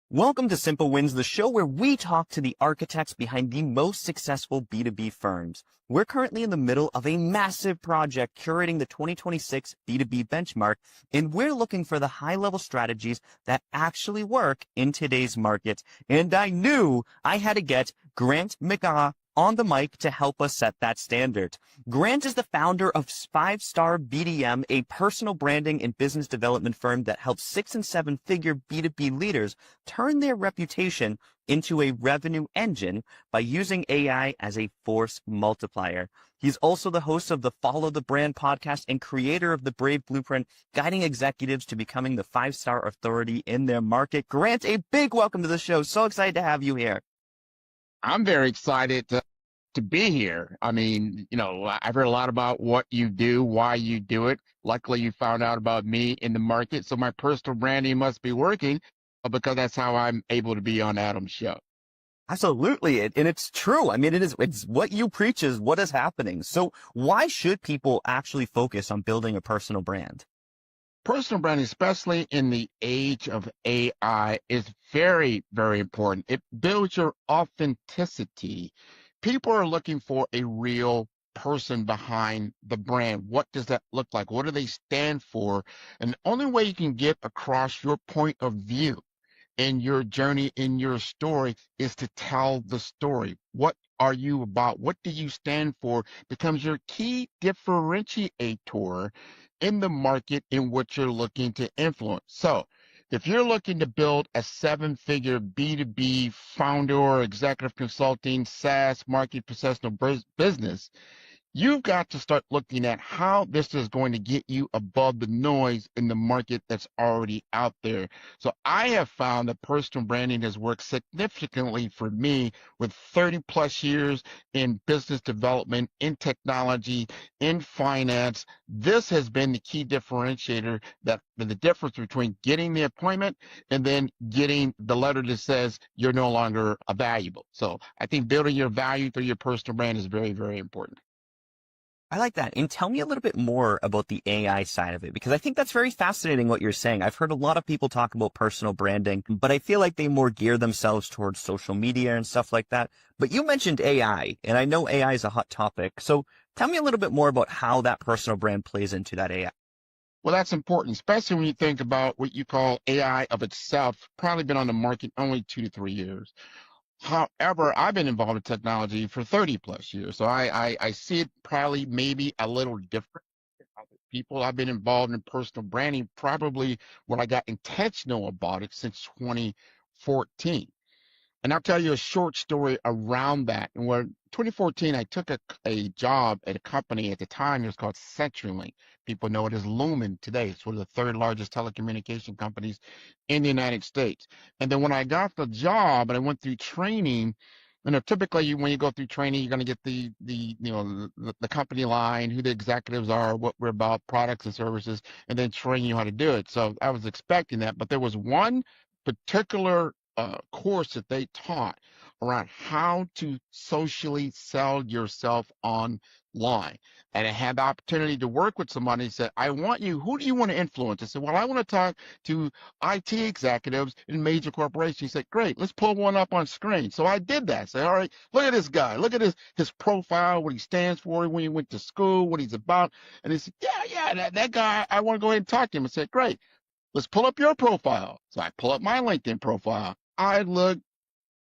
Welcome to Simple Wins, the show where we talk to the architects behind the most successful B2B firms. We're currently in the middle of a massive project curating the 2026 B2B benchmark, and we're looking for the high-level strategies that actually work in today's market. And I knew I had to get Grant McGaugh on the mic to help us set that standard. Grant is the founder of 5-Star BDM, a personal branding and business development firm that helps 6- and 7-figure B2B leaders turn their reputation into a revenue engine by using AI as a force multiplier. He's also the host of the Follow the Brand podcast and creator of the Brave Blueprint, guiding executives to becoming the 5-star authority in their market. Grant, a big welcome to the show. So excited to have you here. I'm very excited to be here. I mean, I've heard a lot about what you do, why you do it. Luckily, you found out about me in the market. So my personal branding must be working because that's how I'm able to be on Adam's show. Absolutely. And it's true. I mean, it's what you preach is what is happening. So why should people actually focus on building a personal brand? Personal branding, especially in the age of AI, is very, very important. It builds your authenticity. People are looking for a real person behind the brand. What does that look like? What do they stand for? And the only way you can get across your point of view in your journey, in your story, is to tell the story. What are you about? What do you stand for? Becomes your key differentiator in the market in which you're looking to influence. So if you're looking to build a 7-figure B2B founder or executive consulting SaaS market professional business, you've got to start looking at how this is going to get you above the noise in the market that's already out there. So I have found that personal branding has worked significantly for me with 30 plus years in business development, in technology, in finance. This has been the key differentiator, that the difference between getting the appointment and then getting the letter that says you're no longer valuable. So I think building your value through your personal brand is very, very important. I like that. And tell me a little bit more about the AI side of it, because I think that's very fascinating what you're saying. I've heard a lot of people talk about personal branding, but I feel like they more gear themselves towards social media and stuff like that. But you mentioned AI, and I know AI is a hot topic. So tell me a little bit more about how that personal brand plays into that AI. Well, that's important, especially when you think about what you call AI of itself, probably been on the market only 2 to 3 years. However, I've been involved in technology for 30 plus years, so I see it probably maybe a little different than other people. I've been involved in personal branding probably when I got intentional about it since 2014. And I'll tell you a short story around that. And when 2014, I took a job at a company at the time. It was called CenturyLink. People know it as Lumen today. It's one of the third largest telecommunication companies in the United States. And then when I got the job and I went through training, typically when you go through training, you're going to get the company line, who the executives are, what we're about, products and services, and then train you how to do it. So I was expecting that, but there was one particular course that they taught around how to socially sell yourself online. And I had the opportunity to work with somebody who said, who do you want to influence? I said, well, I want to talk to IT executives in major corporations. He said, great, let's pull one up on screen. So I did that. I said, all right, look at this guy. Look at his profile, what he stands for, when he went to school, what he's about. And he said, yeah, that guy, I want to go ahead and talk to him. I said, great. Let's pull up your profile. So I pull up my LinkedIn profile. I look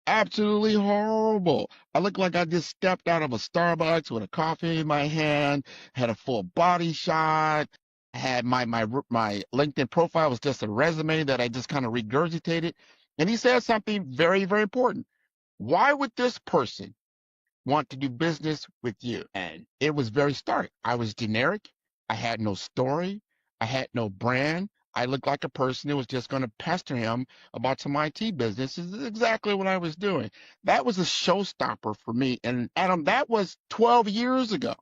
absolutely horrible. I look like I just stepped out of a Starbucks with a coffee in my hand, had a full body shot, had my LinkedIn profile was just a resume that I just kind of regurgitated. And he said something very, very important. Why would this person want to do business with you? And it was very stark. I was generic. I had no story. I had no brand. I looked like a person who was just going to pester him about some IT business. This is exactly what I was doing. That was a showstopper for me. And Adam, that was 12 years ago.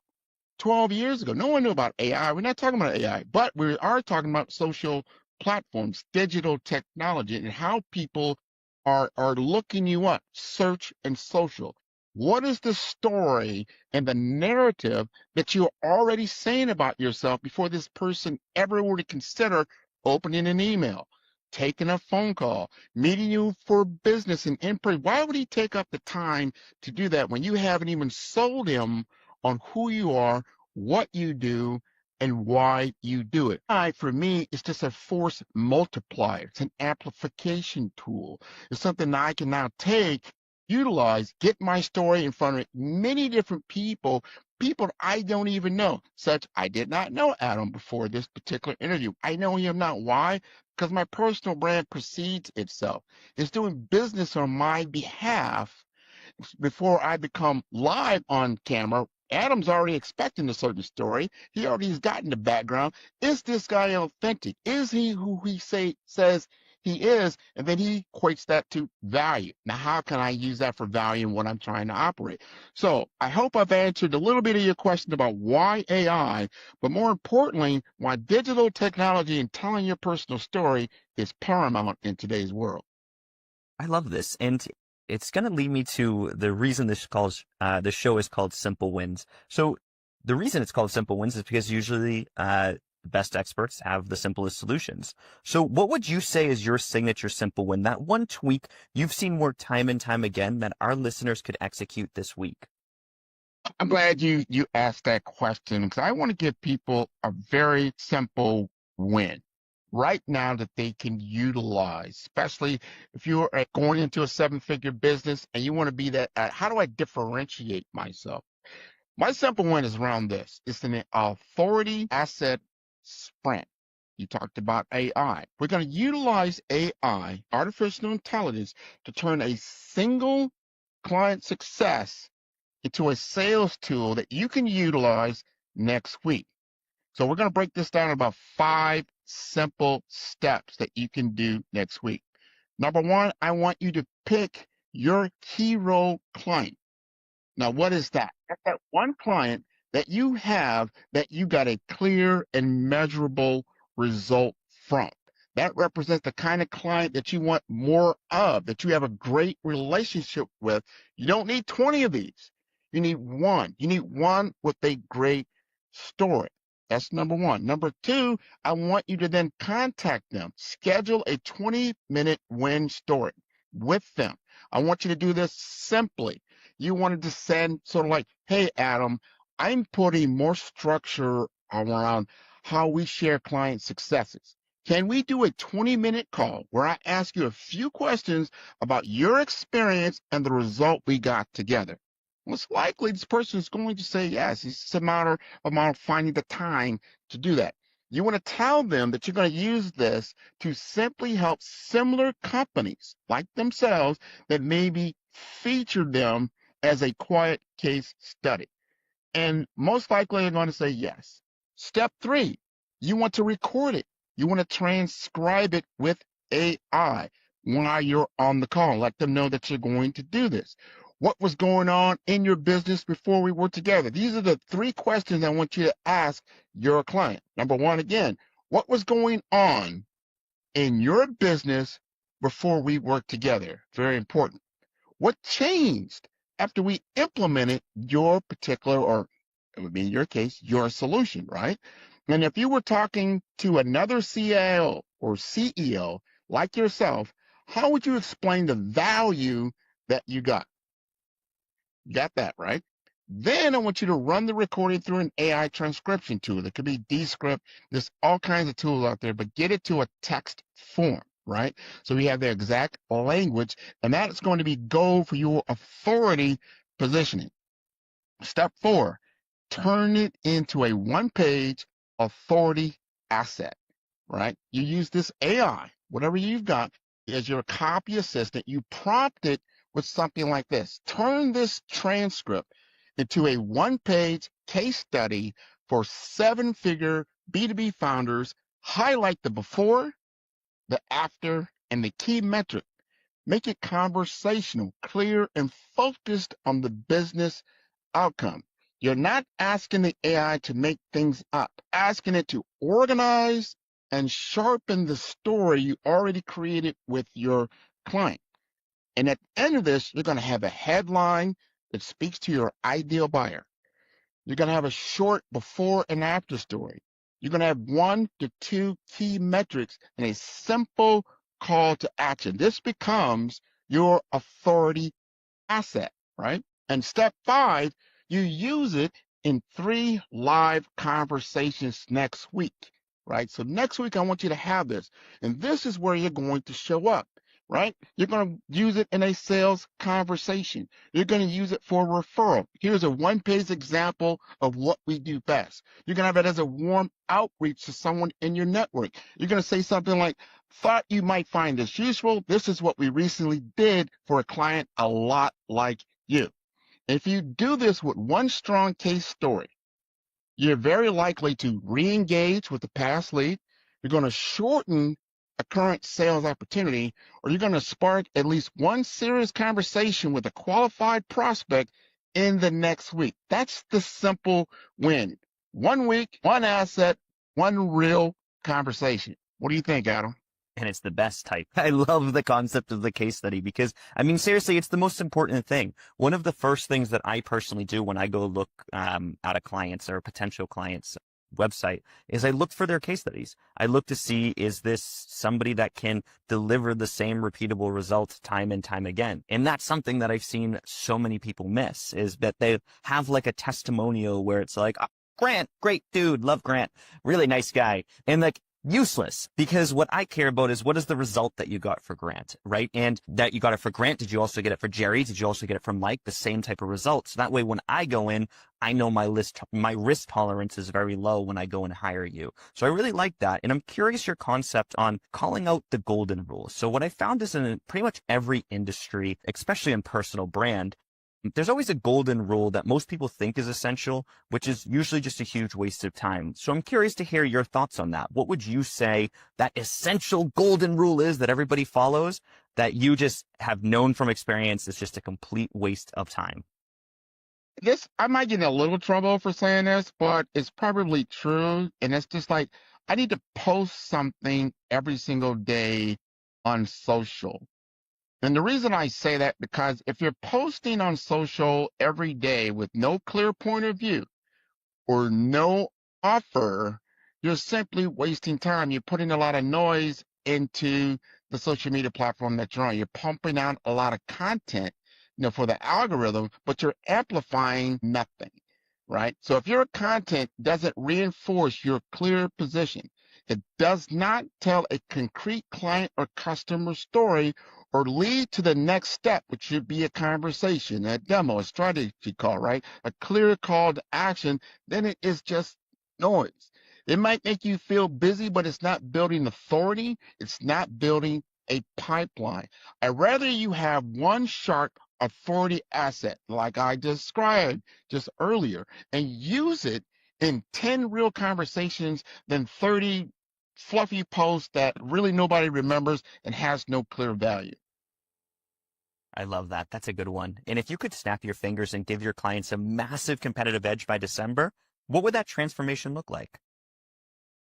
12 years ago. No one knew about AI. We're not talking about AI, but we are talking about social platforms, digital technology, and how people are looking you up, search and social. What is the story and the narrative that you're already saying about yourself before this person ever were to consider opening an email, taking a phone call, meeting you for business and input. Why would he take up the time to do that when you haven't even sold him on who you are, what you do, and why you do it? AI, for me, is just a force multiplier. It's an amplification tool. It's something that I can now take, utilize, get my story in front of many different people I don't even know. Such, I did not know Adam before this particular interview. I know him not. Why? Because my personal brand precedes itself. It's doing business on my behalf before I become live on camera. Adam's already expecting a certain story. He already has gotten the background. Is this guy authentic? Is he who he says he is? And then he equates that to value. Now, how can I use that for value and what I'm trying to operate? So I hope I've answered a little bit of your question about why AI, but more importantly, why digital technology and telling your personal story is paramount in today's world. I love this. And it's going to lead me to the reason the show is called Simple Wins. So the reason it's called Simple Wins is because usually the best experts have the simplest solutions. So what would you say is your signature simple win, that one tweak you've seen work time and time again that our listeners could execute this week? I'm glad you asked that question because I want to give people a very simple win right now that they can utilize, especially if you're going into a seven-figure business and you want to be that, how do I differentiate myself? My simple win is around this. It's an authority asset sprint. You talked about AI. We're going to utilize AI, artificial intelligence, to turn a single client success into a sales tool that you can utilize next week. So we're going to break this down about 5 simple steps that you can do next week. Number 1, I want you to pick your hero client. Now, what is that? That's that one client that you have that you got a clear and measurable result from. That represents the kind of client that you want more of, that you have a great relationship with. You don't need 20 of these. You need one. You need one with a great story. That's number 1. Number 2, I want you to then contact them. Schedule a 20-minute win story with them. I want you to do this simply. You wanted to send sort of like, hey, Adam, I'm putting more structure around how we share client successes. Can we do a 20-minute call where I ask you a few questions about your experience and the result we got together? Most likely this person is going to say yes. It's just a matter of finding the time to do that. You want to tell them that you're going to use this to simply help similar companies like themselves that maybe feature them as a quiet case study. And most likely they're going to say yes. Step 3, you want to record it. You want to transcribe it with AI while you're on the call. Let them know that you're going to do this. What was going on in your business before we were together? These are the 3 questions I want you to ask your client. Number 1, again, what was going on in your business before we worked together? Very important. What changed after we implemented your particular, or it would be in your case, your solution, right? And if you were talking to another CIO or CEO like yourself, how would you explain the value that you got? Got that, right? Then I want you to run the recording through an AI transcription tool. It could be Descript. There's all kinds of tools out there, but get it to a text form, right? So we have the exact language, and that is going to be gold for your authority positioning. Step 4, turn it into a one-page authority asset, right? You use this AI, whatever you've got, as your copy assistant. You prompt it with something like this. Turn this transcript into a one-page case study for 7-figure B2B founders. Highlight the before, the after, and the key metric. Make it conversational, clear, and focused on the business outcome. You're not asking the AI to make things up, asking it to organize and sharpen the story you already created with your client. And at the end of this, you're going to have a headline that speaks to your ideal buyer. You're going to have a short before and after story. You're going to have 1 to 2 key metrics and a simple call to action. This becomes your authority asset, right? And step 5, you use it in 3 live conversations next week, right? So next week, I want you to have this. And this is where you're going to show up, right? You're going to use it in a sales conversation. You're going to use it for referral. Here's a one-page example of what we do best. You're going to have it as a warm outreach to someone in your network. You're going to say something like, thought you might find this useful. This is what we recently did for a client a lot like you. If you do this with one strong case story, you're very likely to re-engage with the past lead. You're going to shorten a current sales opportunity, or you're going to spark at least one serious conversation with a qualified prospect in the next week. That's the simple win. 1 week, one asset, one real conversation. What do you think, Adam? And it's the best type. I love the concept of the case study because, I mean, seriously, it's the most important thing. One of the first things that I personally do when I go look at a client's or a potential client's website is I look for their case studies. I look to see, is this somebody that can deliver the same repeatable results time and time again? And that's something that I've seen so many people miss, is that they have like a testimonial where it's like, oh, Grant, great dude, love Grant, really nice guy. And like, useless, because what I care about is what is the result that you got for Grant, right? And that you got it for Grant, did you also get it for Jerry? Did you also get it from Mike? The same type of results. So that way, when I go in, I know my risk tolerance is very low when I go and hire you. So I really like that. And I'm curious your concept on calling out the golden rule. So what I found is in pretty much every industry, especially in personal brand, there's always a golden rule that most people think is essential, which is usually just a huge waste of time. So I'm curious to hear your thoughts on that. What would you say that essential golden rule is that everybody follows, that you just have known from experience is just a complete waste of time? This, I might get in a little trouble for saying this, but it's probably true. And it's just like, I need to post something every single day on social. And the reason I say that, because if you're posting on social every day with no clear point of view or no offer, you're simply wasting time. You're putting a lot of noise into the social media platform that you're on. You're pumping out a lot of content, for the algorithm, but you're amplifying nothing, right? So if your content doesn't reinforce your clear position, it does not tell a concrete client or customer story or lead to the next step, which should be a conversation, a demo, a strategy call, right? A clear call to action, then it is just noise. It might make you feel busy, but it's not building authority. It's not building a pipeline. I'd rather you have one sharp authority asset, like I described just earlier, and use it in 10 real conversations than 30 fluffy posts that really nobody remembers and has no clear value. I love that. That's a good one. And if you could snap your fingers and give your clients a massive competitive edge by December, what would that transformation look like?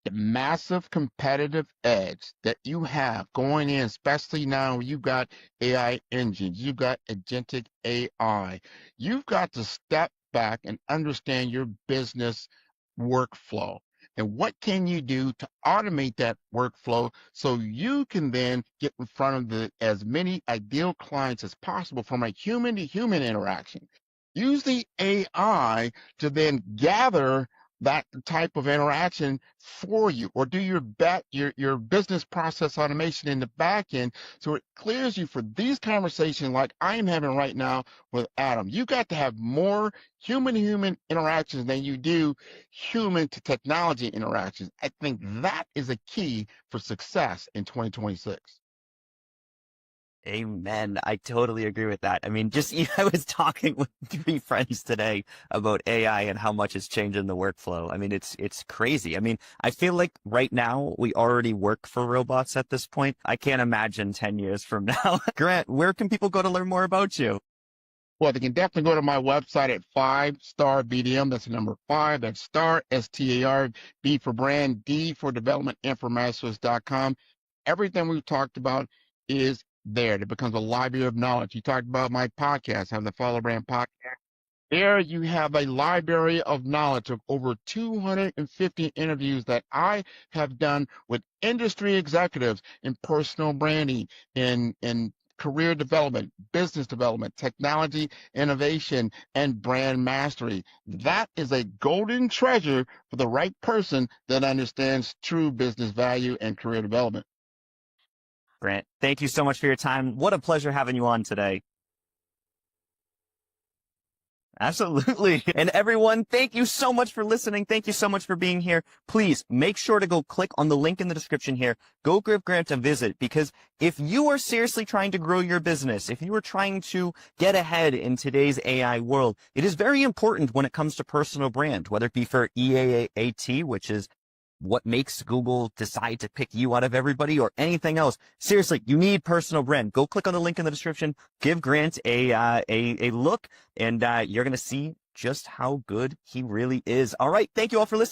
The massive competitive edge that you have going in, especially now you've got AI engines, you've got agentic AI, you've got to step back and understand your business workflow. And what can you do to automate that workflow so you can then get in front of as many ideal clients as possible from a human to human interaction? Use the AI to then gather that type of interaction for you, or do your business process automation in the back end so it clears you for these conversations like I am having right now with Adam. You got to have more human to human interactions than you do human to technology interactions. I think that is a key for success in 2026. Amen. I totally agree with that. I mean, I was talking with 3 friends today about AI and how much it's changing the workflow. I mean, it's crazy. I mean, I feel like right now we already work for robots at this point. I can't imagine 10 years from now. Grant, where can people go to learn more about you? Well, they can definitely go to my website at 5star BDM. That's the number 5. That's star, STAR, B for brand, D for development, informationalist.com. Everything we've talked about is there. It becomes a library of knowledge. You talked about my podcast, have the Follow Brand podcast. There you have a library of knowledge of over 250 interviews that I have done with industry executives in personal branding, in career development, business development, technology, innovation, and brand mastery. That is a golden treasure for the right person that understands true business value and career development. Grant, thank you so much for your time. What a pleasure having you on today. Absolutely. And everyone, thank you so much for listening. Thank you so much for being here. Please make sure to go click on the link in the description here. Go give Grant a visit, because if you are seriously trying to grow your business, if you are trying to get ahead in today's AI world, it is very important when it comes to personal brand, whether it be for EAAT, which is what makes Google decide to pick you out of everybody, or anything else. Seriously, you need personal brand. Go click on the link in the description. Give Grant a look, and you're going to see just how good he really is. All right. Thank you all for listening.